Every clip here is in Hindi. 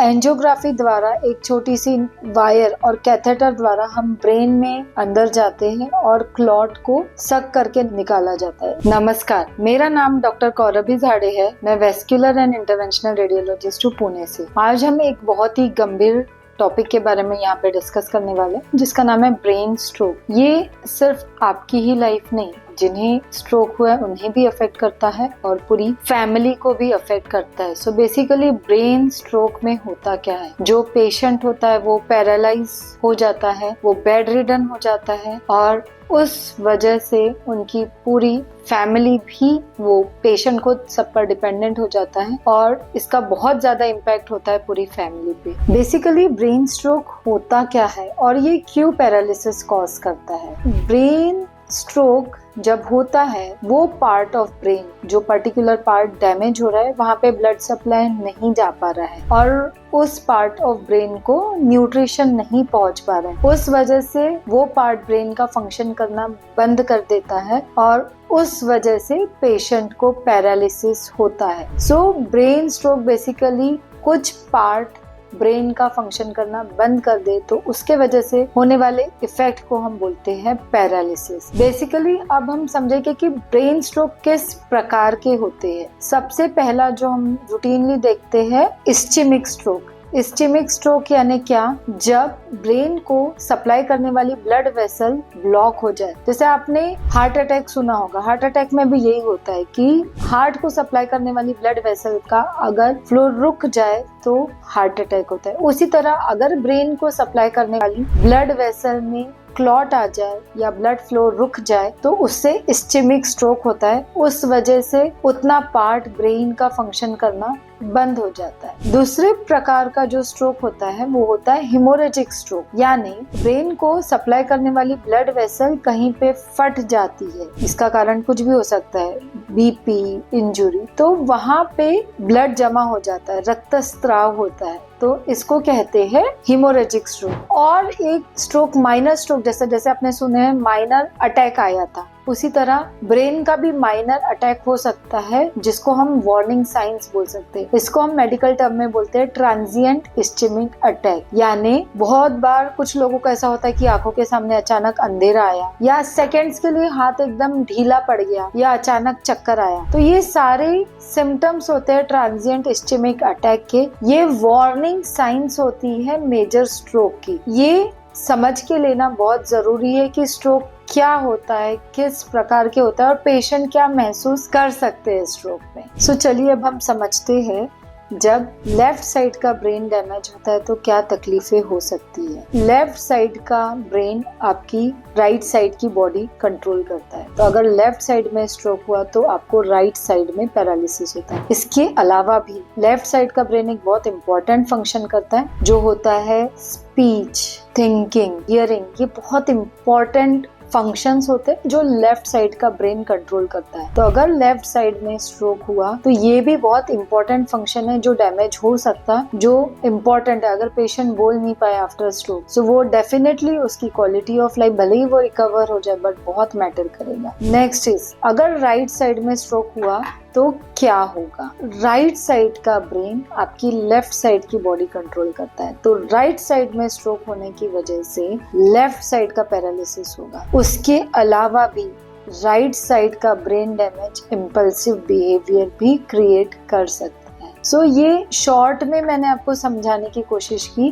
एंजियोग्राफी द्वारा एक छोटी सी वायर और कैथेटर द्वारा हम ब्रेन में अंदर जाते हैं और क्लॉट को सक करके निकाला जाता है। नमस्कार, मेरा नाम डॉक्टर कौरभी झाड़े है। मैं वेस्क्युलर एंड इंटरवेंशनल रेडियोलॉजिस्ट हूँ पुणे से। आज हम एक बहुत ही गंभीर टॉपिक के बारे में यहाँ पे डिस्कस करने वाले हैं, जिसका नाम है ब्रेन स्ट्रोक। ये सिर्फ आपकी ही लाइफ नहीं, जिन्हें स्ट्रोक हुआ है उन्हें भी अफेक्ट करता है और पूरी फैमिली को भी अफेक्ट करता है। सो बेसिकली ब्रेन स्ट्रोक में होता क्या है, जो पेशेंट होता है वो पैरालाइज हो जाता है, वो बेड रिडन हो जाता है और उस वजह से उनकी पूरी फैमिली भी वो पेशेंट को सब पर डिपेंडेंट हो जाता है और इसका बहुत ज्यादा इम्पैक्ट होता है पूरी फैमिली पे। बेसिकली ब्रेन स्ट्रोक होता क्या है और ये क्यों पैरालिसिस कॉज करता है। ब्रेन स्ट्रोक जब होता है वो पार्ट ऑफ ब्रेन, जो पर्टिकुलर पार्ट डैमेज हो रहा है, वहाँ पे ब्लड सप्लाई नहीं जा पा रहा है और उस पार्ट ऑफ ब्रेन को न्यूट्रिशन नहीं पहुंच पा रहा है। उस वजह से वो पार्ट ब्रेन का फंक्शन करना बंद कर देता है और उस वजह से पेशेंट को पैरालिसिस होता है। सो ब्रेन स्ट्रोक बेसिकली कुछ पार्ट ब्रेन का फंक्शन करना बंद कर दे तो उसके वजह से होने वाले इफेक्ट को हम बोलते हैं पैरालिसिस। बेसिकली अब हम समझेंगे कि ब्रेन स्ट्रोक किस प्रकार के होते हैं। सबसे पहला जो हम रूटीनली देखते हैं इस्चेमिक स्ट्रोक। इस्चेमिक स्ट्रोक यानी क्या, जब ब्रेन को सप्लाई करने वाली ब्लड वेसल ब्लॉक हो जाए। जैसे आपने हार्ट अटैक सुना होगा, हार्ट अटैक में भी यही होता है कि हार्ट को सप्लाई करने वाली ब्लड वेसल का अगर फ्लो रुक जाए तो हार्ट अटैक होता है। उसी तरह अगर ब्रेन को सप्लाई करने वाली ब्लड वेसल में क्लॉट आ जाए या ब्लड फ्लो रुक जाए तो उससे इस्चेमिक स्ट्रोक होता है। उस वजह से उतना पार्ट ब्रेन का फंक्शन करना बंद हो जाता है। दूसरे प्रकार का जो स्ट्रोक होता है वो होता है हेमोरेजिक स्ट्रोक, यानी ब्रेन को सप्लाई करने वाली ब्लड वेसल कहीं पे फट जाती है। इसका कारण कुछ भी हो सकता है, बीपी, इंजुरी, तो वहां पे ब्लड जमा हो जाता है, रक्तस्राव होता है, तो इसको कहते हैं हेमोरेजिक स्ट्रोक। और एक स्ट्रोक माइनर स्ट्रोक, जैसे आपने सुने हैं माइनर अटैक आया था, उसी तरह ब्रेन का भी माइनर अटैक हो सकता है जिसको हम वार्निंग साइंस बोल सकते हैं। इसको हम मेडिकल टर्म में बोलते हैं ट्रांजिएंट इस्चेमिक अटैक। यानी बहुत बार कुछ लोगों को ऐसा होता है कि आंखों के सामने अचानक अंधेरा आया या सेकंड्स के लिए हाथ एकदम ढीला पड़ गया या अचानक चक्कर आया, तो ये सारे सिम्टम्स होते हैं ट्रांजिएंट इस्चेमिक अटैक के। ये वार्निंग साइंस होती है मेजर स्ट्रोक की। ये समझ के लेना बहुत जरूरी है कि स्ट्रोक क्या होता है, किस प्रकार के होता है और पेशेंट क्या महसूस कर सकते हैं स्ट्रोक में। सो चलिए अब हम समझते हैं, जब लेफ्ट साइड का ब्रेन डैमेज होता है तो क्या तकलीफें हो सकती है। लेफ्ट साइड का ब्रेन आपकी राइट साइड की बॉडी कंट्रोल करता है, तो अगर लेफ्ट साइड में स्ट्रोक हुआ तो आपको राइट साइड में पैरालिसिस होता है। इसके अलावा भी लेफ्ट साइड का ब्रेन एक बहुत इंपॉर्टेंट फंक्शन करता है, जो होता है स्पीच, थिंकिंग, हियरिंग। ये बहुत इंपॉर्टेंट फंक्शंस होते हैं जो लेफ्ट साइड का ब्रेन कंट्रोल करता है। तो अगर लेफ्ट साइड में स्ट्रोक हुआ तो ये भी बहुत इंपॉर्टेंट फंक्शन है जो डैमेज हो सकता है, जो इम्पोर्टेंट है। अगर पेशेंट बोल नहीं पाए आफ्टर स्ट्रोक, सो वो डेफिनेटली उसकी क्वालिटी ऑफ लाइफ, भले ही वो रिकवर हो जाए, बट बहुत मैटर करेगा। नेक्स्ट इज, अगर राइट साइड में स्ट्रोक हुआ तो क्या होगा। राइट साइड का ब्रेन आपकी लेफ्ट साइड की बॉडी कंट्रोल करता है, तो राइट साइड में स्ट्रोक होने की वजह से लेफ्ट साइड का पैरालिसिस होगा। उसके अलावा भी राइट साइड का ब्रेन डैमेज इम्पल्सिव बिहेवियर भी क्रिएट कर सकता है। सो ये शॉर्ट में मैंने आपको समझाने की कोशिश की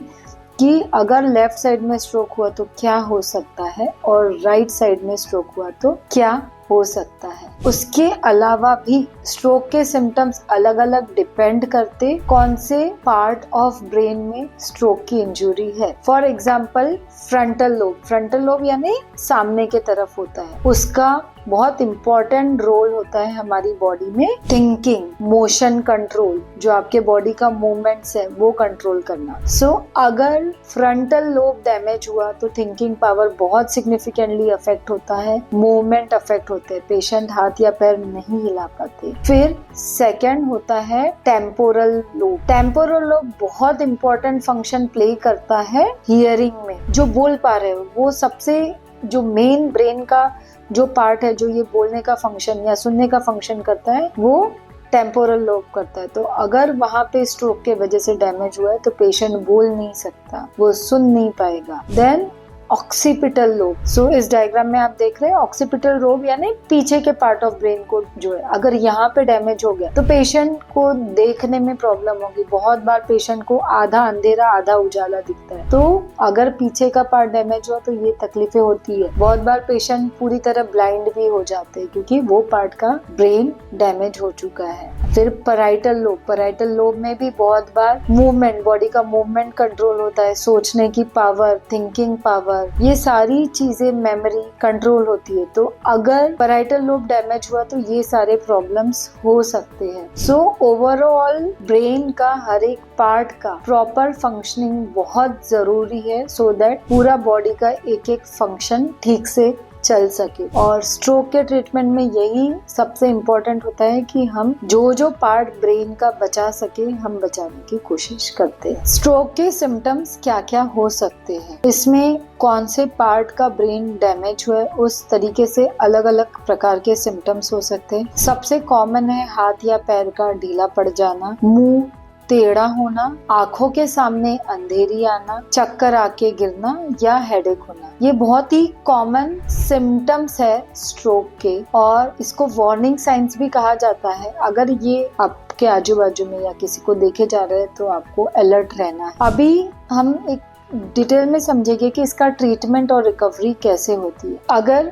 कि अगर लेफ्ट साइड में स्ट्रोक हुआ तो क्या हो सकता है और राइट साइड में स्ट्रोक हुआ तो क्या हो सकता है। उसके अलावा भी स्ट्रोक के सिम्टम्स अलग अलग डिपेंड करते कौन से पार्ट ऑफ ब्रेन में स्ट्रोक की इंजरी है। फॉर एग्जाम्पल फ्रंटल लोब यानी सामने के तरफ होता है, उसका बहुत इम्पोर्टेंट रोल होता है हमारी बॉडी में थिंकिंग, मोशन कंट्रोल, जो आपके बॉडी का मूवमेंट्स है वो कंट्रोल करना। सो अगर फ्रंटल लोब डैमेज हुआ तो थिंकिंग पावर बहुत सिग्निफिकेंटली अफेक्ट होता है, मूवमेंट अफेक्ट होते हैं, पेशेंट हाथ या पैर नहीं हिला पाते। फिर सेकंड होता है टेम्पोरल लोब। टेम्पोरल लोब बहुत इंपॉर्टेंट फंक्शन प्ले करता है हियरिंग में। जो बोल पा रहे हो वो सबसे जो मेन ब्रेन का जो पार्ट है जो ये बोलने का फंक्शन या सुनने का फंक्शन करता है वो टेम्पोरल लोब करता है। तो अगर वहां पे स्ट्रोक के वजह से डैमेज हुआ है तो पेशेंट बोल नहीं सकता, वो सुन नहीं पाएगा। Then occipital lobe. सो इस डायग्राम में आप देख रहे हैं ऑक्सीपिटल लोब यानी पीछे के पार्ट ऑफ ब्रेन को जो है, अगर यहाँ पे डैमेज हो गया तो पेशेंट को देखने में प्रॉब्लम होगी। बहुत बार पेशेंट को आधा अंधेरा आधा उजाला दिखता है, तो अगर पीछे का पार्ट डैमेज हुआ तो ये तकलीफें होती है। बहुत बार पेशेंट पूरी तरह ब्लाइंड भी हो जाते हैं क्योंकि वो पार्ट का ब्रेन डैमेज हो चुका है। फिर पैराइटल लोब। पैराइटल लोब में भी बहुत बार मूवमेंट, बॉडी का मूवमेंट कंट्रोल होता है, सोचने की पावर, थिंकिंग पावर, ये सारी चीजें, मेमोरी कंट्रोल होती है। तो अगर पैराइटल लोब डैमेज हुआ तो ये सारे प्रॉब्लम्स हो सकते हैं। सो ओवरऑल ब्रेन का हर एक पार्ट का प्रॉपर फंक्शनिंग बहुत जरूरी है, सो दैट पूरा बॉडी का एक एक फंक्शन ठीक से चल सके। और स्ट्रोक के ट्रीटमेंट में यही सबसे इम्पोर्टेंट होता है कि हम जो पार्ट ब्रेन का बचा सके हम बचाने की कोशिश करते हैं। स्ट्रोक के सिम्टम्स क्या क्या हो सकते हैं, इसमें कौन से पार्ट का ब्रेन डैमेज हुआ है उस तरीके से अलग अलग प्रकार के सिम्टम्स हो सकते हैं। सबसे कॉमन है हाथ या पैर का ढीला पड़ जाना, मुंह टेढ़ा होना, आंखों के सामने अंधेरी आना, चक्कर आके गिरना या हेडेक होना। ये बहुत ही कॉमन सिम्टम्स है स्ट्रोक के और इसको वार्निंग साइंस भी कहा जाता है। अगर ये आपके आजू बाजू में या किसी को देखे जा रहे हैं तो आपको अलर्ट रहना है। अभी हम एक डिटेल में समझेंगे कि इसका ट्रीटमेंट और रिकवरी कैसे होती है। अगर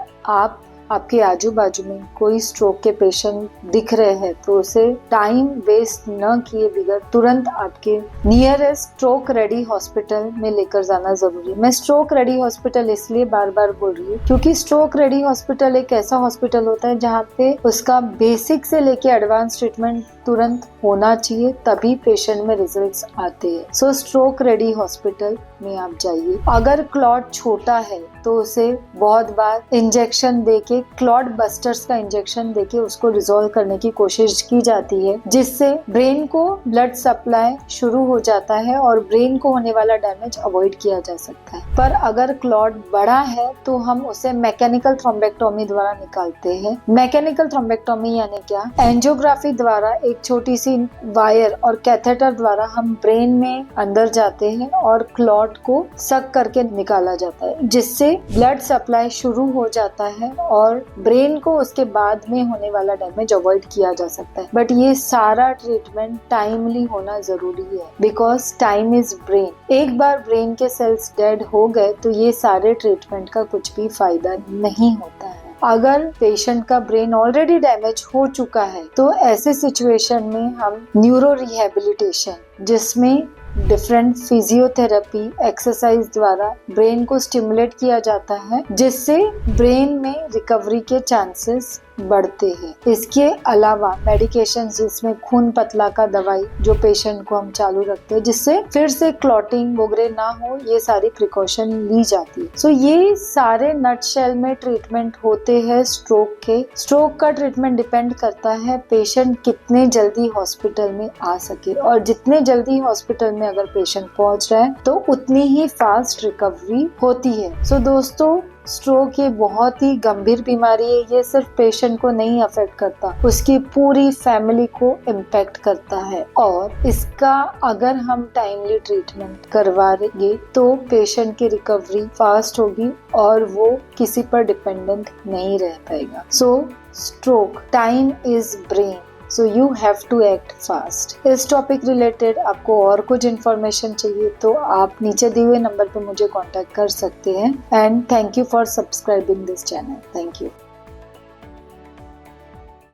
आपके आजू बाजू में कोई स्ट्रोक के पेशेंट दिख रहे हैं तो उसे टाइम वेस्ट न किए बगैर तुरंत आपके नियरेस्ट स्ट्रोक रेडी हॉस्पिटल में लेकर जाना जरूरी है। मैं स्ट्रोक रेडी हॉस्पिटल इसलिए बार बार बोल रही हूँ क्योंकि स्ट्रोक रेडी हॉस्पिटल एक ऐसा हॉस्पिटल होता है जहाँ पे उसका बेसिक से लेके एडवांस ट्रीटमेंट तुरंत होना चाहिए, तभी पेशेंट में रिजल्ट्स आते हैं। सो स्ट्रोक रेडी हॉस्पिटल में आप जाइए। अगर क्लॉट छोटा है तो उसे बहुत बार इंजेक्शन देके, क्लॉट बस्टर्स का इंजेक्शन देके उसको रिजॉल्व करने की कोशिश की जाती है, जिससे ब्रेन को ब्लड सप्लाई शुरू हो जाता है और ब्रेन को होने वाला डैमेज अवॉइड किया जा सकता है। पर अगर क्लॉट बड़ा है तो हम उसे मैकेनिकल थ्रोम्बेक्टोमी द्वारा निकालते हैं। मैकेनिकल थ्रोम्बेक्टोमी यानी क्या? एंजियोग्राफी द्वारा एक छोटी सी वायर और कैथेटर द्वारा हम ब्रेन में अंदर जाते हैं और क्लॉट को सक करके निकाला जाता है, जिससे ब्लड सप्लाई शुरू हो जाता है और ब्रेन को उसके बाद में होने वाला डैमेज अवॉइड किया जा सकता है। बट ये सारा ट्रीटमेंट टाइमली होना जरूरी है, बिकॉज टाइम इज ब्रेन। एक बार ब्रेन के सेल्स डेड हो गए तो ये सारे ट्रीटमेंट का कुछ भी फायदा नहीं होता है। अगर पेशेंट का ब्रेन ऑलरेडी डैमेज हो चुका है तो ऐसे सिचुएशन में हम न्यूरो रिहेबिलिटेशन, जिसमें डिफरेंट फिजियोथेरेपी एक्सरसाइज द्वारा ब्रेन को स्टिमुलेट किया जाता है, जिससे ब्रेन में रिकवरी के चांसेस बढ़ते हैं। इसके अलावा मेडिकेशन, जिसमें खून पतला का दवाई जो पेशेंट को हम चालू रखते हैं, जिससे फिर से क्लॉटिंग वगैरह ना हो, ये सारी प्रिकॉशन ली जाती है। सो ये सारे नटशेल में ट्रीटमेंट होते हैं स्ट्रोक के। स्ट्रोक का ट्रीटमेंट डिपेंड करता है पेशेंट कितने जल्दी हॉस्पिटल में आ सके, और जितने जल्दी हॉस्पिटल में अगर पेशेंट पहुंच रहा है तो उतनी ही फास्ट रिकवरी होती है। सो दोस्तों, स्ट्रोक ये बहुत ही गंभीर बीमारी है। ये सिर्फ पेशेंट को नहीं अफेक्ट करता, उसकी पूरी फैमिली को इम्पैक्ट करता है। और इसका अगर हम टाइमली ट्रीटमेंट करवाएंगे तो पेशेंट की रिकवरी फास्ट होगी और वो किसी पर डिपेंडेंट नहीं रह पाएगा। So stroke, time is brain, so you have to act fast. इस टॉपिक रिलेटेड आपको और कुछ इन्फॉर्मेशन चाहिए तो आप नीचे दिए हुए नंबर पे मुझे कांटेक्ट कर सकते हैं। And thank you for subscribing this channel. Thank you.